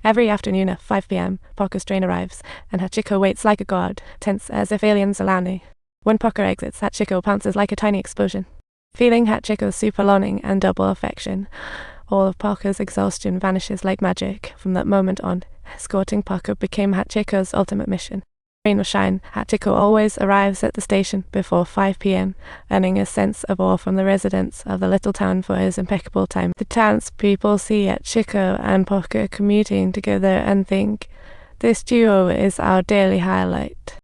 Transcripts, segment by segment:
Every afternoon at 5 p.m, Parker's train arrives, and Hachiko waits like a god, tense as if aliens are landing. When Parker exits, Hachiko pounces like a tiny explosion. Feeling Hachiko's super longing and double affection, all of Parker's exhaustion vanishes like magic. From that moment on, escorting Parker became Hachiko's ultimate mission. Rain or shine, Hachiko always arrives at the station before 5 p.m, earning a sense of awe from the residents of the little town for his impeccable time. The townspeople see Hachiko and Parker commuting together and think, this duo is our daily highlight.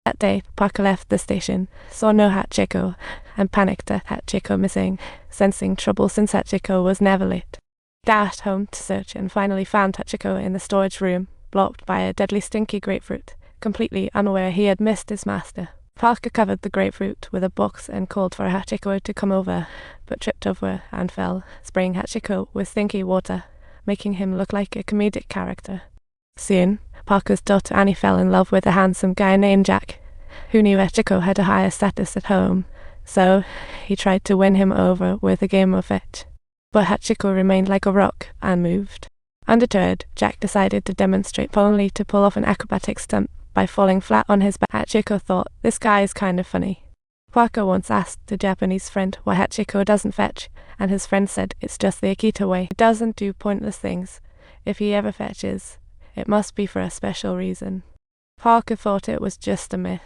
That day, Parker left the station, saw no Hachiko, and panicked at Hachiko missing, sensing trouble since Hachiko was never late. Dashed home to search and finally found Hachiko in the storage room, blocked by a deadly stinky grapefruit, completely unaware he had missed his master. Parker covered the grapefruit with a box and called for Hachiko to come over, but tripped over and fell, spraying Hachiko with stinky water, making him look like a comedic character. Soon, Parker's daughter Annie fell in love with a handsome guy named Jack, who knew Hachiko had a higher status at home, so he tried to win him over with a game of fetch. But Hachiko remained like a rock, unmoved. Undeterred, Jack decided to demonstrate only to pull off an acrobatic stunt by falling flat on his back. Hachiko thought, this guy is kind of funny. Parker once asked a Japanese friend why Hachiko doesn't fetch, and his friend said it's just the Akita way. He doesn't do pointless things. If he ever fetches, it must be for a special reason. Parker thought it was just a myth.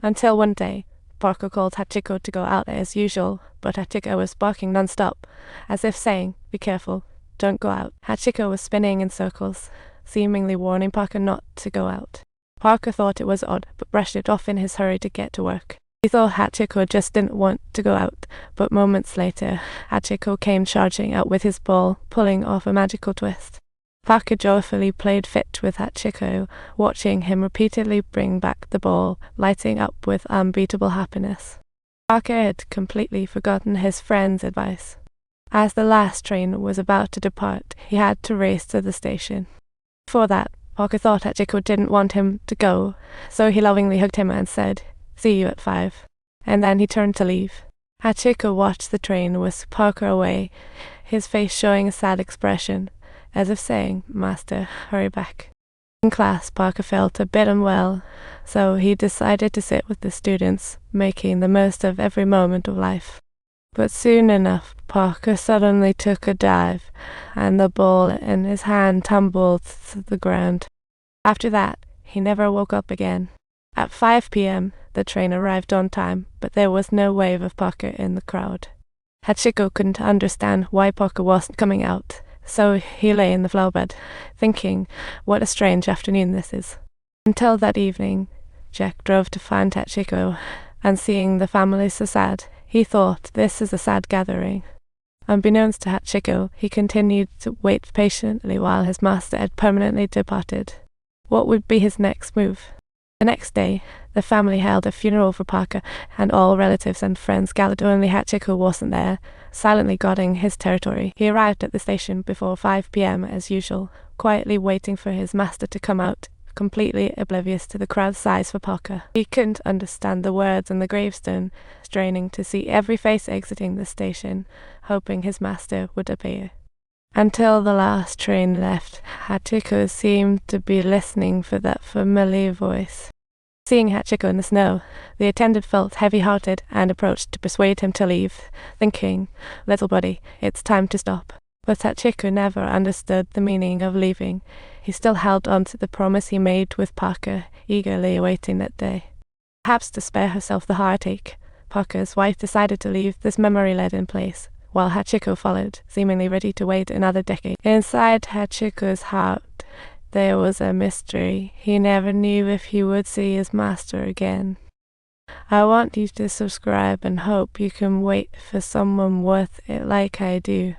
Until one day, Parker called Hachiko to go out as usual, but Hachiko was barking non-stop, as if saying, be careful, don't go out. Hachiko was spinning in circles, seemingly warning Parker not to go out. Parker thought it was odd, but brushed it off in his hurry to get to work. He thought Hachiko just didn't want to go out, but moments later, Hachiko came charging out with his ball, pulling off a magical twist. Parker joyfully played fetch with Hachiko, watching him repeatedly bring back the ball, lighting up with unbeatable happiness. Parker had completely forgotten his friend's advice. As the last train was about to depart, he had to race to the station. Before that, Parker thought Hachiko didn't want him to go, so he lovingly hugged him and said, see you at 5. And then he turned to leave. Hachiko watched the train whisk Parker away, his face showing a sad expression, as if saying, Master, hurry back. In class, Parker felt a bit unwell, so he decided to sit with the students, making the most of every moment of life. But soon enough, Parker suddenly took a dive, and the ball in his hand tumbled to the ground. After that, he never woke up again. At 5 p.m, the train arrived on time, but there was no wave of Parker in the crowd. Hachiko couldn't understand why Parker wasn't coming out, so he lay in the flower bed, thinking, what a strange afternoon this is. Until that evening, Jack drove to find Hachiko, and seeing the family so sad, he thought, this is a sad gathering. Unbeknownst to Hachiko, he continued to wait patiently while his master had permanently departed. What would be his next move? The next day, the family held a funeral for Parker, and all relatives and friends gathered. Only Hachiko wasn't there, silently guarding his territory. He arrived at the station before 5 p.m. as usual, quietly waiting for his master to come out, completely oblivious to the crowd's size for Parker. He couldn't understand the words on the gravestone, straining to see every face exiting the station, hoping his master would appear. Until the last train left, Hachiko seemed to be listening for that familiar voice. Seeing Hachiko in the snow, the attendant felt heavy-hearted and approached to persuade him to leave, thinking, little buddy, it's time to stop. But Hachiko never understood the meaning of leaving. He still held on to the promise he made with Parker, eagerly awaiting that day. Perhaps to spare herself the heartache, Parker's wife decided to leave this memory-laden place, while Hachiko followed, seemingly ready to wait another decade. Inside Hachiko's heart, there was a mystery. He never knew if he would see his master again. I want you to subscribe and hope you can wait for someone worth it like I do.